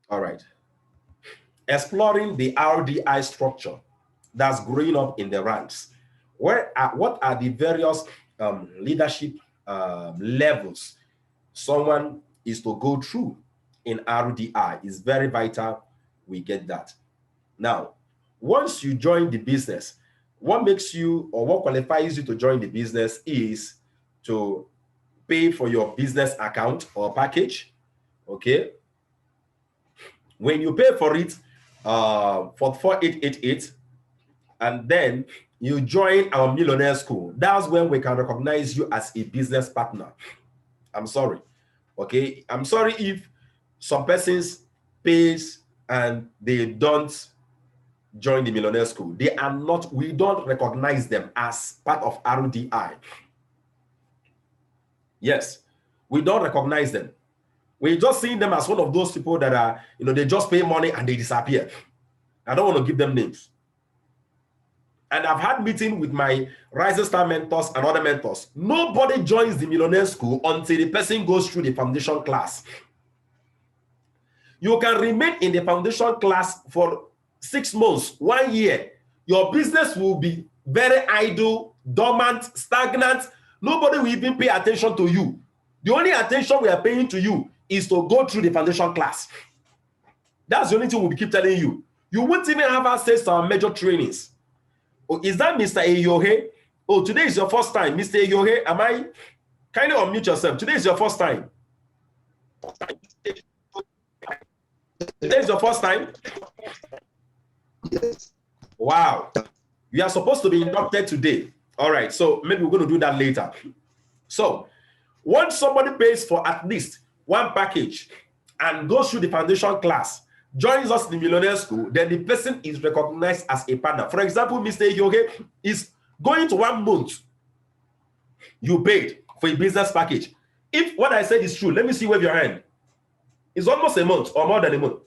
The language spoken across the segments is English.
All right. Exploring the RDI structure that's growing up in the ranks. What are the various leadership levels someone is to go through in RDI? Is very vital we get that. Now, once you join the business, what makes you or what qualifies you to join the business is to pay for your business account or package. Okay. When you pay for it for 4888, and then you join our millionaire school, that's when we can recognize you as a business partner. I'm sorry. Okay. I'm sorry if some persons pays and they don't join the millionaire school. They are not, we don't recognize them as part of RDI. Yes, we don't recognize them. We're just seeing them as one of those people that are, they just pay money and they disappear. I don't want to give them names. And I've had meetings with my Rising Star mentors and other mentors. Nobody joins the millionaire school until the person goes through the foundation class. You can remain in the foundation class for 6 months, 1 year. Your business will be very idle, dormant, stagnant. Nobody will even pay attention to you. The only attention we are paying to you is to go through the foundation class. That's the only thing we'll keep telling you. You won't even have access to our major trainings. Oh, is that Mr. Eyohe? Oh, today is your first time. Mr. Eyohe, am I? Kindly unmute yourself. Today is your first time. Today is your first time? Yes. Wow. You are supposed to be inducted today. All right. So maybe we're going to do that later. So once somebody pays for at least one package and goes through the foundation class, joins us in the millionaire school, then the person is recognized as a partner. For example, Mr. Yoge is going to 1 month. You paid for a business package. If what I said is true, let me see, wave your hand. It's almost a month or more than a month.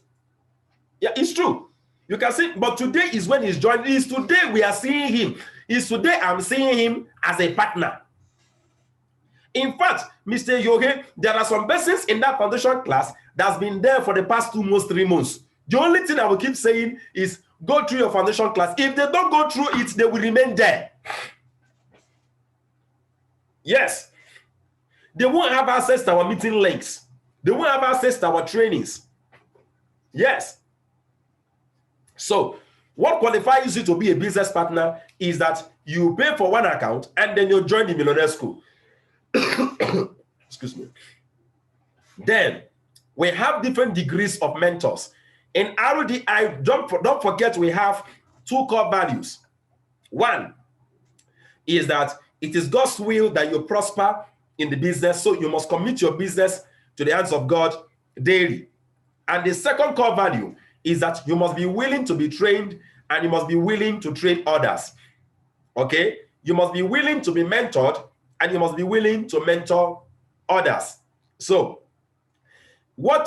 Yeah, it's true. You can see, but today is when he's joining. It's today we are seeing him. It's today I'm seeing him as a partner. In fact, Mr. Yoge, there are some persons in that foundation class that's been there for the past 2 months, 3 months. The only thing I will keep saying is go through your foundation class. If they don't go through it, they will remain there. Yes. They won't have access to our meeting links. They won't have access to our trainings. Yes. So what qualifies you to be a business partner is that you pay for one account and then you join the millionaire school. Excuse me. Then we have different degrees of mentors. In RDI, don't forget we have 2 core values. One is that it is God's will that you prosper in the business, so you must commit your business to the hands of God daily. And the second core value is that you must be willing to be trained and you must be willing to train others. Okay? You must be willing to be mentored and you must be willing to mentor others. So, when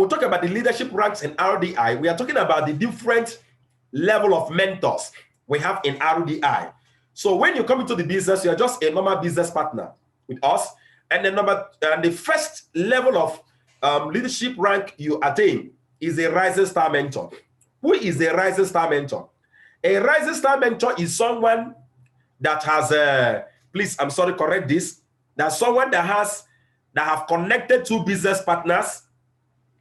we talk about the leadership ranks in RDI, we are talking about the different level of mentors we have in RDI. So when you come into the business, you are just a normal business partner with us. And the first level of leadership rank you attain is a Rising Star mentor. Who is a Rising Star mentor? A Rising Star mentor is someone that has please, I'm sorry, correct this. That's someone that have connected 2 business partners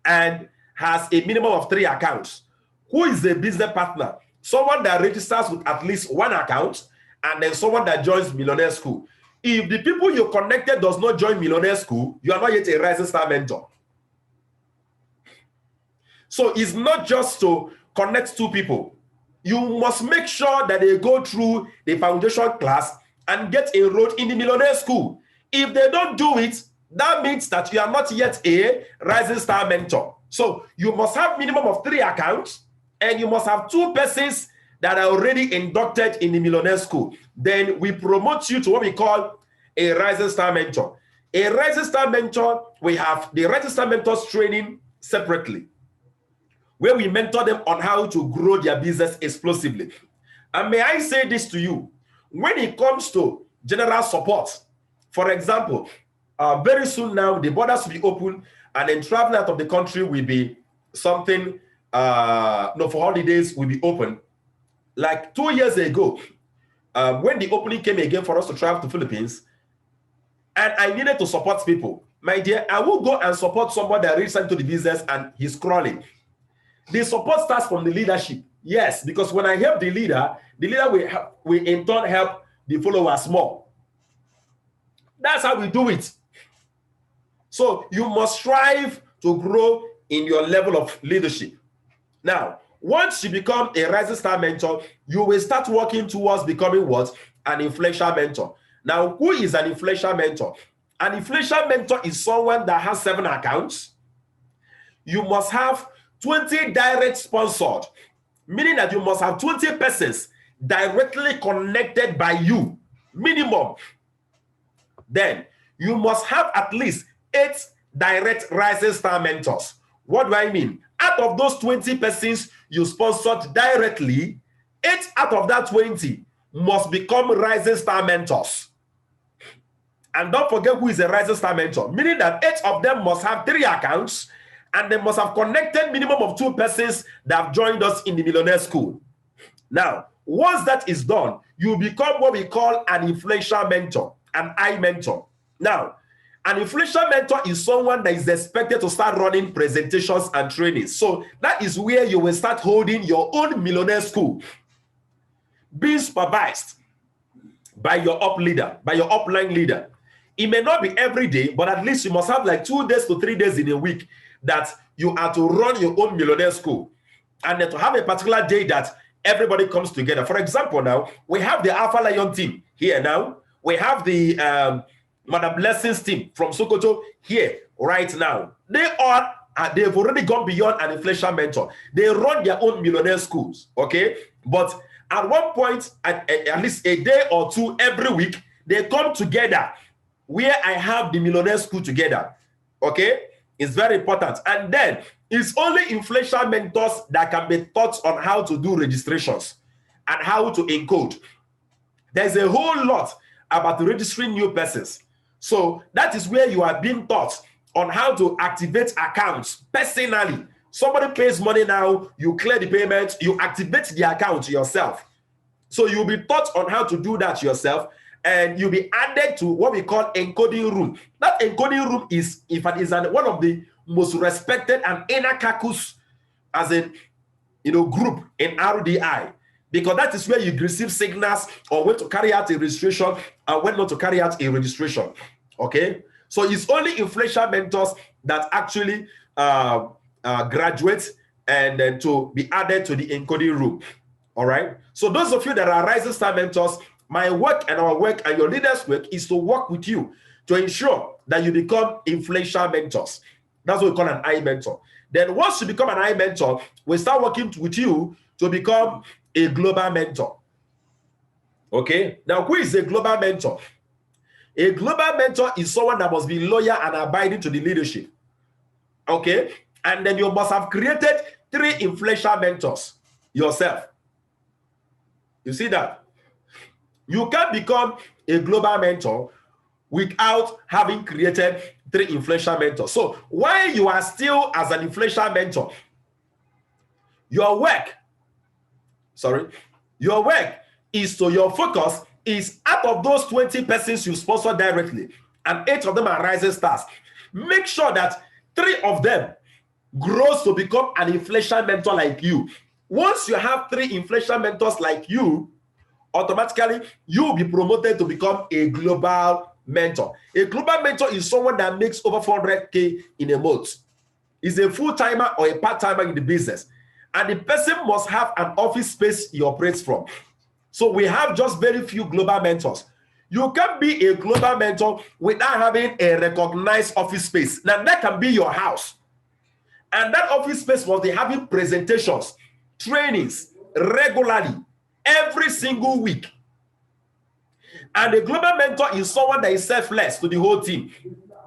and has a minimum of 3 accounts. Who is a business partner? Someone that registers with at least 1 account and then someone that joins millionaire school. If the people you connected does not join millionaire school, you are not yet a Rising Star mentor. So it's not just to connect 2 people. You must make sure that they go through the foundation class and get enrolled in the millionaire school. If they don't do it, that means that you are not yet a Rising Star mentor. So you must have minimum of 3 accounts and you must have 2 persons that are already inducted in the millionaire school. Then we promote you to what we call a Rising Star mentor. A Rising Star mentor, we have the Rising Star mentors training separately, where we mentor them on how to grow their business explosively. And may I say this to you, when it comes to general support, for example, very soon now, the borders will be open and then traveling out of the country will be something, no, for holidays will be open. Like 2 years ago, when the opening came again for us to travel to Philippines, and I needed to support people, my dear, I will go and support somebody that reaches into the business and he's crawling. The support starts from the leadership. Yes, because when I help the leader will in turn help the followers more. That's how we do it. So you must strive to grow in your level of leadership. Now, once you become a rising star mentor, you will start working towards becoming what? An influential mentor. Now, who is an influential mentor? An influential mentor is someone that has 7 accounts. You must have 20 direct sponsored, meaning that you must have 20 persons directly connected by you, minimum. Then you must have at least 8 direct rising star mentors. What do I mean? Out of those 20 persons you sponsored directly, 8 out of that 20 must become rising star mentors. And don't forget who is a rising star mentor, meaning that 8 of them must have 3 accounts, and they must have connected minimum of 2 persons that have joined us in the Millionaire School. Now, once that is done, you become what we call an influential mentor, an I mentor. Now, an influential mentor is someone that is expected to start running presentations and trainings. So that is where you will start holding your own Millionaire School, being supervised by your up leader, by your upline leader. It may not be every day, but at least you must have like 2 days to 3 days in a week that you are to run your own Millionaire School, and then to have a particular day that everybody comes together. For example, now we have the Alpha Lion team here. Now we have the Madam Blessings team from Sokoto here right now. They've already gone beyond an influential mentor. They run their own Millionaire Schools, okay? But at one point, at least a day or 2 every week, they come together where I have the Millionaire School together, okay? It's very important. And then it's only influential mentors that can be taught on how to do registrations and how to encode. There's a whole lot about registering new persons. So that is where you are being taught on how to activate accounts personally. Somebody pays money now, you clear the payment, you activate the account yourself. So you'll be taught on how to do that yourself, and you'll be added to what we call encoding room. That encoding room is, in fact, one of the most respected and inner caucus as a group in RDI, because that is where you receive signals on when to carry out a registration and when not to carry out a registration. Okay, so it's only influential mentors that actually graduate and then to be added to the encoding room. All right. So those of you that are rising star mentors, my work and our work and your leaders' work is to work with you to ensure that you become influential mentors. That's what we call an I mentor. Then once you become an I mentor, we start working with you to become a global mentor. Okay. Now, who is a global mentor? A global mentor is someone that must be loyal and abiding to the leadership. Okay. And then you must have created 3 influential mentors yourself. You see that? You can't become a global mentor without having created 3 influential mentors. So while you are still as an influential mentor, your work is your focus is out of those 20 persons you sponsor directly, and 8 of them are rising stars. Make sure that 3 of them grows to become an influential mentor like you. Once you have 3 influential mentors like you, automatically you will be promoted to become a global mentor. A global mentor is someone that makes over 400K in a month. Is a full-timer or a part-timer in the business. And the person must have an office space he operates from. So we have just very few global mentors. You can be a global mentor without having a recognized office space. Now that can be your house. And that office space must be having presentations, trainings regularly, every single week. And a global mentor is someone that is selfless to the whole team.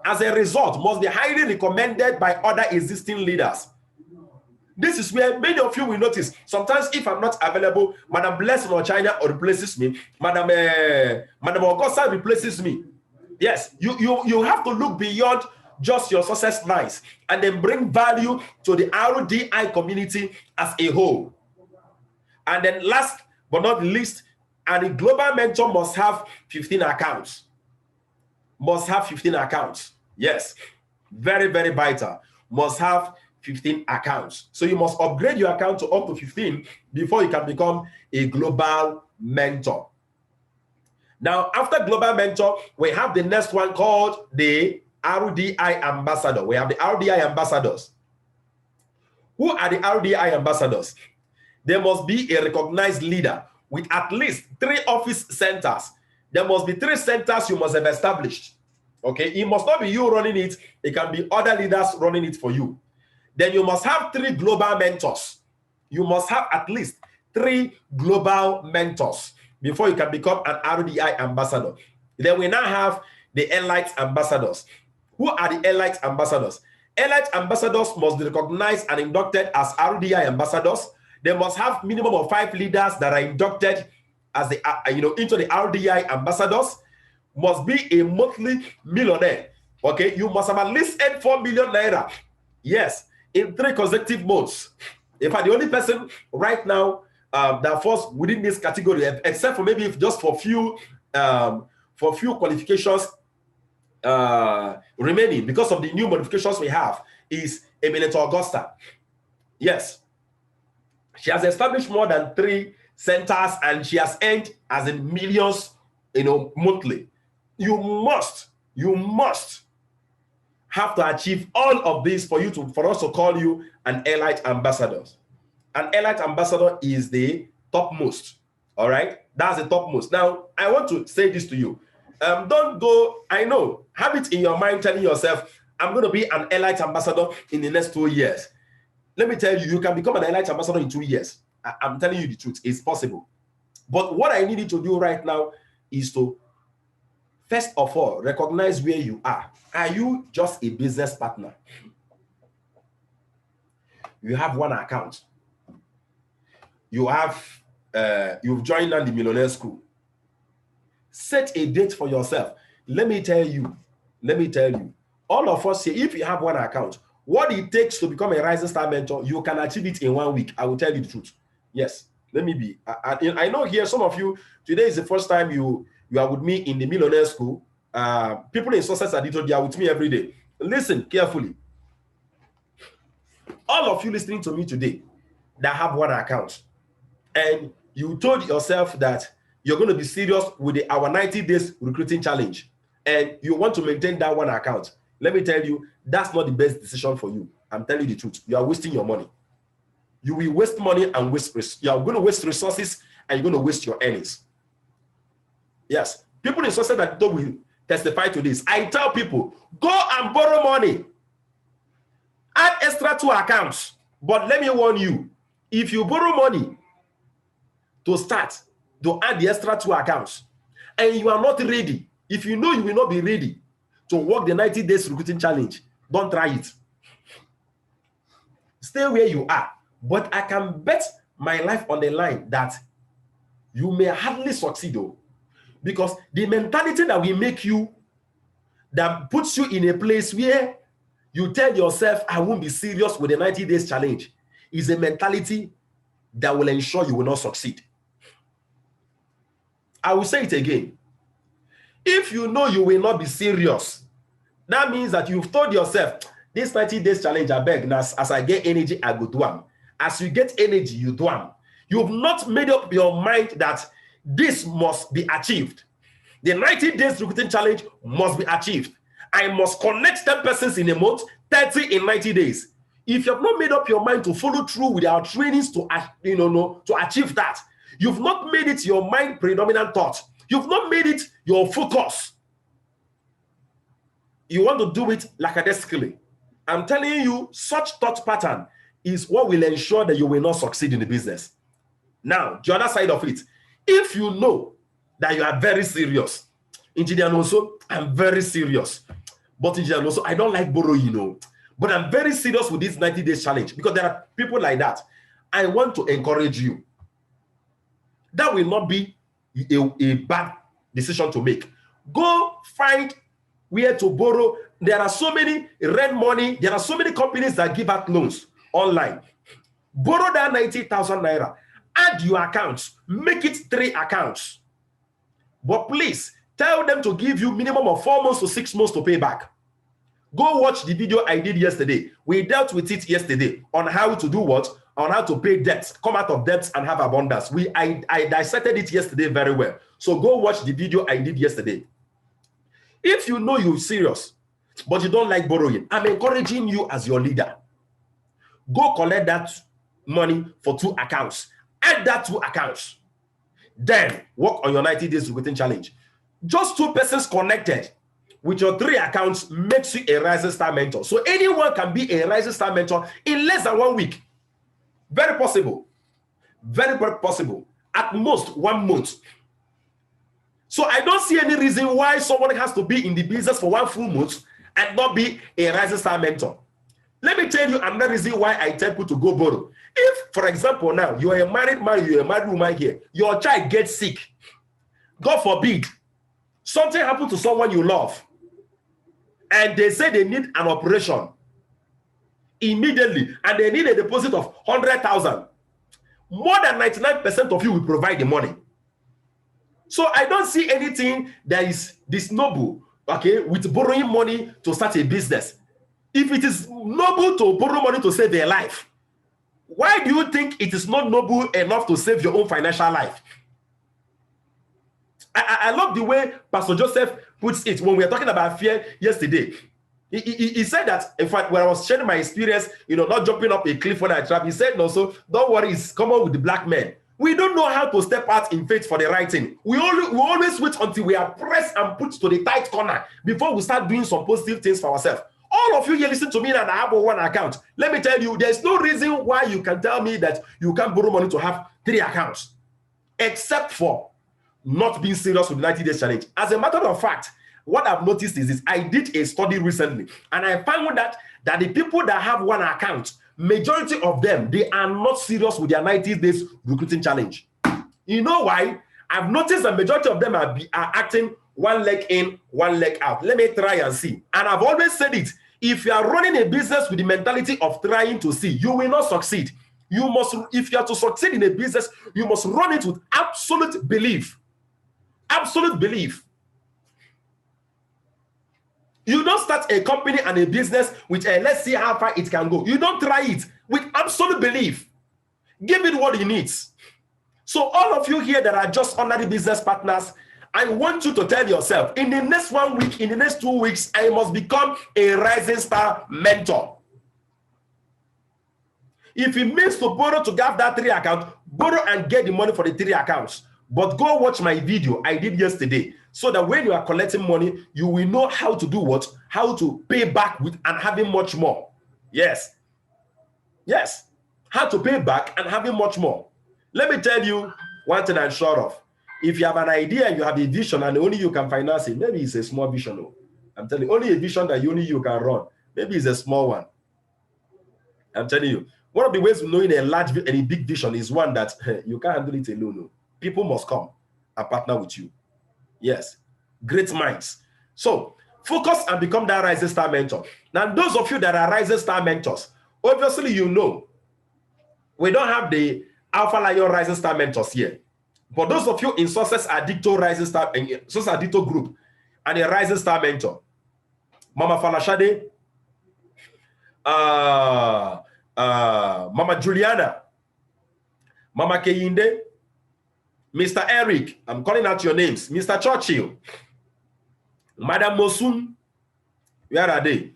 As a result, must be highly recommended by other existing leaders. This is where many of you will notice. Sometimes if I'm not available, Madam Blessing or China replaces me. Madam Augusta replaces me. Yes, you have to look beyond just your success nice, and then bring value to the RDI community as a whole. And then last but not least, and a global mentor must have 15 accounts. Must have 15 accounts. Yes, very, very vital. Must have 15 accounts. So you must upgrade your account to up to 15 before you can become a global mentor. Now, after global mentor, we have the next one called the RDI ambassador. We have the RDI ambassadors. Who are the RDI ambassadors? There must be a recognized leader with at least 3 office centers. There must be 3 centers you must have established. Okay, it must not be you running it. It can be other leaders running it for you. Then you must have 3 global mentors. You must have at least 3 global mentors before you can become an RDI ambassador. Then we now have the Elite ambassadors. Who are the Elite ambassadors? Elite ambassadors must be recognized and inducted as RDI ambassadors. They must have minimum of 5 leaders that are inducted as the into the RDI ambassadors. Must be a monthly millionaire. Okay, you must have at least earned 4 million naira. Yes, in 3 consecutive months. In fact, the only person right now that falls within this category, except for maybe just for few qualifications remaining because of the new modifications we have, is Eminent Augusta. Yes, she has established more than 3 centers and she has earned as in millions, monthly. You must have to achieve all of this for us to call you an Elite ambassador. An Elite ambassador is the topmost. All right, that's the topmost. Now, I want to say this to you. Don't go. I know. Have it in your mind, telling yourself, "I'm going to be an Elite ambassador in the next 2 years." Let me tell you, you can become an Elite ambassador in 2 years. I'm telling you the truth. It's possible. But what I need you to do right now is to, first of all, recognize where you are. Are you just a business partner? You have 1 account. You have, you've joined the Millionaire School. Set a date for yourself. Let me tell you, all of us here, if you have 1 account, what it takes to become a Rising Star mentor, you can achieve it in 1 week. I will tell you the truth. Yes, let me be. I know here, some of you, today is the first time you are with me in the Millionaire School. People in Success Adito, they are with me every day. Listen carefully. All of you listening to me today that have 1 account, and you told yourself that you're going to be serious with our 90 days recruiting challenge, and you want to maintain that 1 account, let me tell you, that's not the best decision for you. I'm telling you the truth. You are wasting your money. You will waste money and you are going to waste resources, and you're going to waste your earnings. Yes, people in Success Adito will testify to this. I tell people, go and borrow money. Add extra 2 accounts. But let me warn you, if you borrow money to start, to add the extra 2 accounts, and you are not ready, if you know you will not be ready to work the 90 days recruiting challenge, don't try it. Stay where you are. But I can bet my life on the line that you may hardly succeed, though, because the mentality that will make you, that puts you in a place where you tell yourself, I won't be serious with the 90 days challenge, is a mentality that will ensure you will not succeed. I will say it again. If you know you will not be serious, that means that you've told yourself, this 90 days challenge, I beg, as I get energy, I go do them. As you get energy, you do them. You've not made up your mind that this must be achieved. The 90 days recruiting challenge must be achieved. I must connect 10 persons in a month, 30 in 90 days. If you have not made up your mind to follow through with our trainings to achieve that, you've not made it your mind predominant thought. You've not made it your focus. You want to do it lackadaisically. I'm telling you, such thought pattern is what will ensure that you will not succeed in the business. Now, the other side of it, if you know that you are very serious, Engineer also, I'm very serious. But Engineer also, I don't like borrowing, but I'm very serious with this 90 days challenge, because there are people like that. I want to encourage you. That will not be a bad decision to make. Go find where to borrow There are so many rent money. There are so many companies that give out loans online. Borrow that 90,000 naira. Add your accounts. Make it 3 accounts. But please, tell them to give you minimum of 4 months to 6 months to pay back. Go watch the video I did yesterday. We dealt with it yesterday on how to do what? On how to pay debts, come out of debts and have abundance. I dissected it yesterday very well. So go watch the video I did yesterday. If you know you're serious, but you don't like borrowing, I'm encouraging you as your leader. Go collect that money for 2 accounts. Add that 2 accounts. Then work on your 90 days recruiting challenge. Just 2 persons connected with your 3 accounts makes you a rising star mentor. So anyone can be a rising star mentor in less than 1 week. Very possible. Very, very possible. At most 1 month. So I don't see any reason why someone has to be in the business for 1 full month and not be a rising star mentor. Let me tell you another reason why I tell people to go borrow. If, for example, now you are a married man, you are a married woman here, your child gets sick, God forbid, something happened to someone you love, and they say they need an operation immediately, and they need a deposit of 100,000. More than 99% of you will provide the money. So I don't see anything that is this noble, okay, with borrowing money to start a business. If it is noble to borrow money to save their life, why do you think it is not noble enough to save your own financial life? I love the way Pastor Joseph puts it when we were talking about fear yesterday. He said that, in fact, when I was sharing my experience, not jumping up a cliff when I trap, he said, no, so don't worry, it's common with the black men. We don't know how to step out in faith for the right thing. We always wait until we are pressed and put to the tight corner before we start doing some positive things for ourselves. All of you here listen to me and I have 1 account. Let me tell you, there's no reason why you can tell me that you can't borrow money to have 3 accounts, except for not being serious with the 90 days challenge. As a matter of fact, what I've noticed is this. I did a study recently, and I found that the people that have 1 account, majority of them, they are not serious with their 90 days recruiting challenge. You know why? I've noticed the majority of them are acting 1 leg in, 1 leg out. Let me try and see. And I've always said it. If you are running a business with the mentality of trying to see, you will not succeed. You must, if you are to succeed in a business, you must run it with absolute belief. Absolute belief. You don't start a company and a business with let's see how far it can go. You don't try it with absolute belief. Give it what it needs. So all of you here that are just ordinary business partners, I want you to tell yourself, in the next 1 week, in the next 2 weeks, I must become a rising star mentor. If it means to borrow to get that 3 account, borrow and get the money for the 3 accounts. But go watch my video I did yesterday, so that when you are collecting money, you will know how to do what? How to pay back with and having much more. Yes. Yes. How to pay back and having much more. Let me tell you one thing I'm sure of. If you have an idea and you have a vision and only you can finance it, maybe it's a small vision. No. I'm telling you, only a vision that only you can run. Maybe it's a small one. I'm telling you, one of the ways of knowing a large and a big vision is one that you can't handle it alone. No. People must come and partner with you. Yes. Great minds. So focus and become that rising star mentor. Now, those of you that are rising star mentors, obviously, you know, we don't have the Alpha Lion rising star mentors here. But those of you in Success Addicto rising star, Success Addicto group, and a rising star mentor, Mama Falashade, Mama Juliana, Mama Keyinde, Mr. Eric, I'm calling out your names, Mr. Churchill, Madam Mosun, where are they?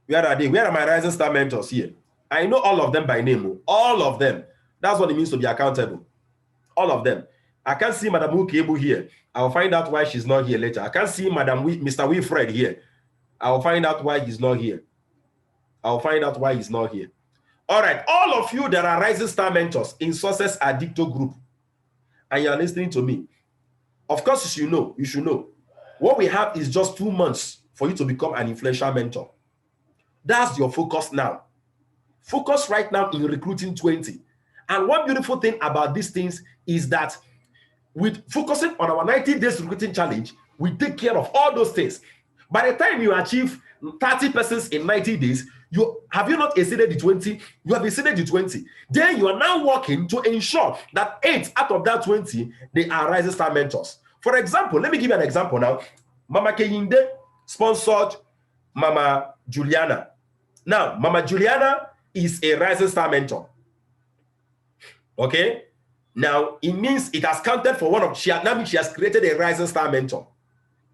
Where are they? Where are my rising star mentors here? I know all of them by name, all of them. That's what it means to be accountable. All of them. I can't see Madam Ukebu here. I'll find out why she's not here later. I can't see Mr. Wilfred here. I'll find out why he's not here. I'll find out why he's not here. All right. All of you that are rising star mentors in Success Addicto group, and you're listening to me, of course, you should know. What we have is just 2 months for you to become an influential mentor. That's your focus now. Focus right now in recruiting 20. And one beautiful thing about these things is that with focusing on our 90 days recruiting challenge, We take care of all those things. By the time you achieve 30 persons in 90 days, you not exceeded the 20, you have exceeded the 20. Then you are now working to ensure that 8 out of that 20, they are Rising Star mentors. For example, let me give you an example now. Mama Kehinde sponsored Mama Juliana. Now, Mama Juliana is a Rising Star mentor. Okay? Now, it means it has counted for one of, she has created a Rising Star mentor.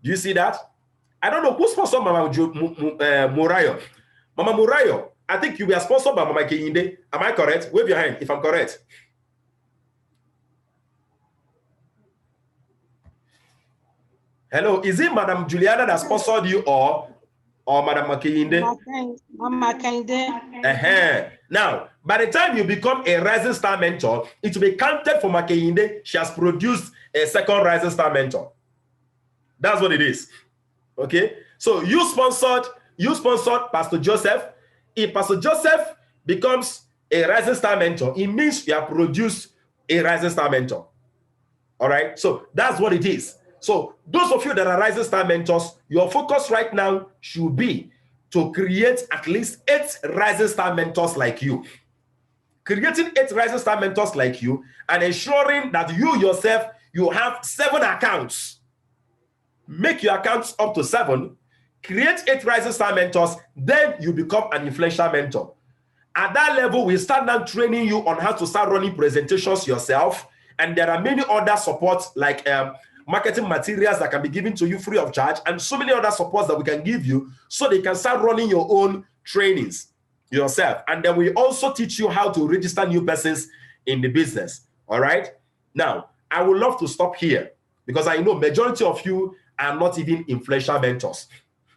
Do you see that? I don't know who sponsored Mama Murayo. Mama Murayo, I think you were sponsored by Mama Kehinde. Am I correct? Wave your hand if I'm correct. Hello, is it Madam Juliana that sponsored you or Madam Kehinde? Mama Kehinde. Now, by the time you become a Rising Star mentor, it will be counted for Mama Kehinde. She has produced a second Rising Star mentor. That's what it is. Okay, so you sponsored Pastor Joseph. If Pastor Joseph becomes a Rising Star mentor, it means you have produced a Rising Star mentor. All right, so that's what it is. So those of you that are Rising Star mentors, your focus right now should be to create at least 8 Rising Star mentors like you. Creating 8 Rising Star mentors like you and ensuring that you yourself, you have 7 accounts. Make your accounts up to 7, create 8 Rising Star mentors, then you become an influential mentor. At that level, we start now training you on how to start running presentations yourself, and there are many other supports like marketing materials that can be given to you free of charge, and so many other supports that we can give you so they can start running your own trainings yourself. And then we also teach you how to register new persons in the business. All right? Now, I would love to stop here because I know majority of you are not even influential mentors.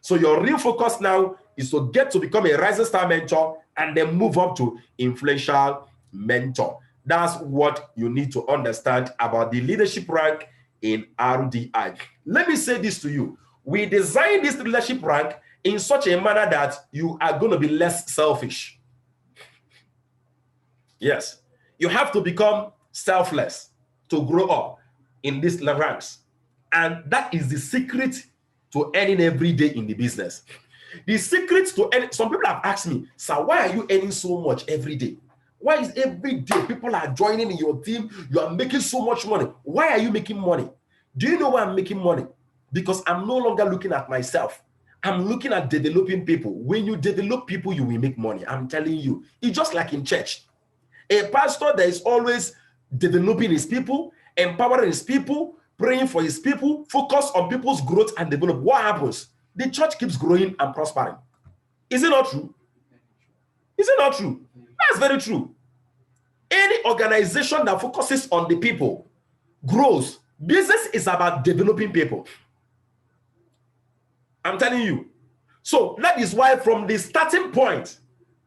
So your real focus now is to get to become a Rising Star mentor and then move up to influential mentor. That's what you need to understand about the leadership rank in RDI. Let me say this to you. We designed this leadership rank in such a manner that you are going to be less selfish. Yes, you have to become selfless to grow up in these ranks. And that is the secret to earning every day in the business. The secret to earning, some people have asked me, sir, why are you earning so much every day? Why is every day people are joining in your team? You are making so much money. Why are you making money? Do you know why I'm making money? Because I'm no longer looking at myself. I'm looking at developing people. When you develop people, you will make money. I'm telling you. It's just like in church. A pastor that is always developing his people, empowering his people, praying for his people, focus on people's growth and develop. What happens? The church keeps growing and prospering. Is it not true? Is it not true? That's very true. Any organization that focuses on the people grows. Business is about developing people. I'm telling you. So that is why from the starting point,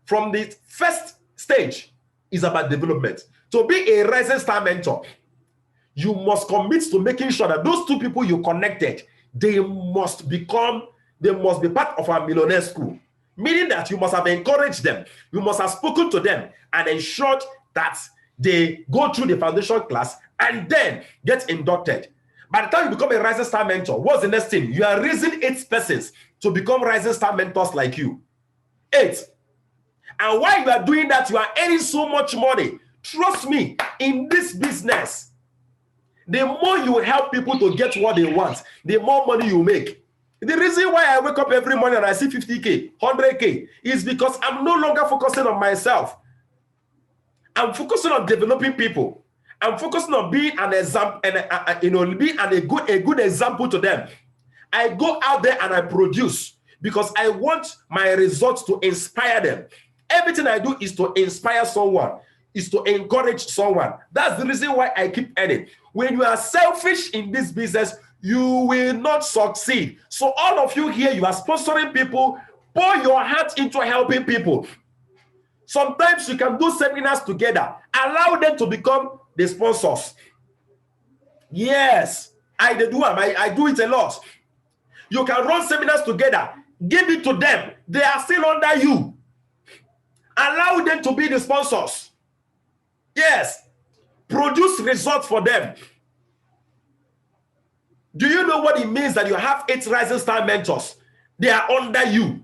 from the first stage, is about development. To be a Rising Star mentor, you must commit to making sure that those 2 people you connected, they must be part of our millionaire school. Meaning that you must have encouraged them, you must have spoken to them and ensured that they go through the foundation class and then get inducted. By the time you become a Rising Star mentor, what's the next thing? You are raising 8 persons to become Rising Star mentors like you. 8. And while you are doing that, you are earning so much money. Trust me, in this business, the more you help people to get what they want, the more money you make. The reason why I wake up every morning and I see 50K, 100K is because I'm no longer focusing on myself. I'm focusing on developing people. I'm focusing on being an example and being a good example to them. I go out there and I produce because I want my results to inspire them. Everything I do is to inspire someone, is to encourage someone. That's the reason why I keep earning. When you are selfish in this business, you will not succeed. So all of you here, you are sponsoring people, pour your heart into helping people. Sometimes you can do seminars together. Allow them to become the sponsors. Yes, I do it a lot. You can run seminars together. Give it to them. They are still under you. Allow them to be the sponsors. Yes. Produce results for them. Do you know what it means that you have 8 rising star mentors? They are under you.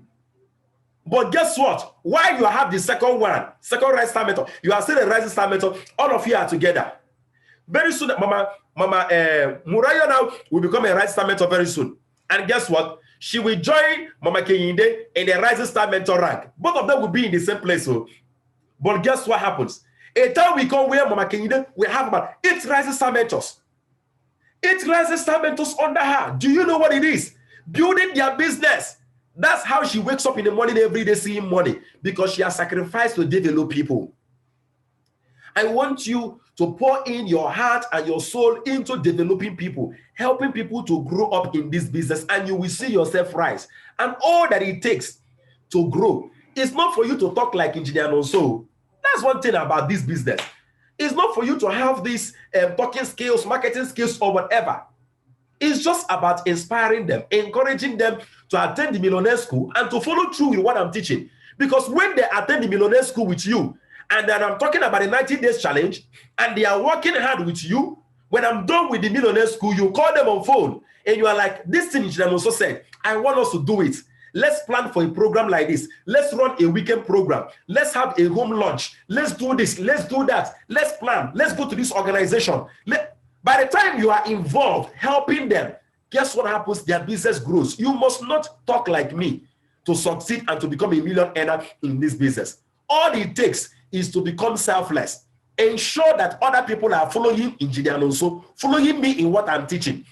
But guess what? While you have the second rising star mentor, you are still a rising star mentor. All of you are together. Very soon, Mama Muraya now will become a rising star mentor very soon. And guess what? She will join Mama Kenyinde in the rising star mentor rank. Both of them will be in the same place. So, but guess what happens? A time we come where Mama Kenyinde will have about 8 rising star mentors. 8 rising star mentors under her. Do you know what it is? Building their business. That's how she wakes up in the morning every day seeing money, because she has sacrificed to develop people. I want you to pour in your heart and your soul into developing people, helping people to grow up in this business, and you will see yourself rise. And all that it takes to grow is not for you to talk like Engineer Nonso. That's one thing about this business. It's not for you to have these talking skills, marketing skills, or whatever. It's just about inspiring them, encouraging them to attend the millionaire school and to follow through with what I'm teaching. Because when they attend the millionaire school with you, and then I'm talking about the 90 days challenge, and they are working hard with you, when I'm done with the millionaire school, you call them on phone, and you are like, this thing Engineer also said, I want us to do it. Let's plan for a program like this. Let's run a weekend program. Let's have a home lunch. Let's do this. Let's do that. Let's plan. Let's go to this organization. By the time you are involved, helping them, guess what happens? Their business grows. You must not talk like me to succeed and to become a millionaire in this business. All it takes is to become selfless. Ensure that other people are following Engineer Alonso, following me in what I'm teaching.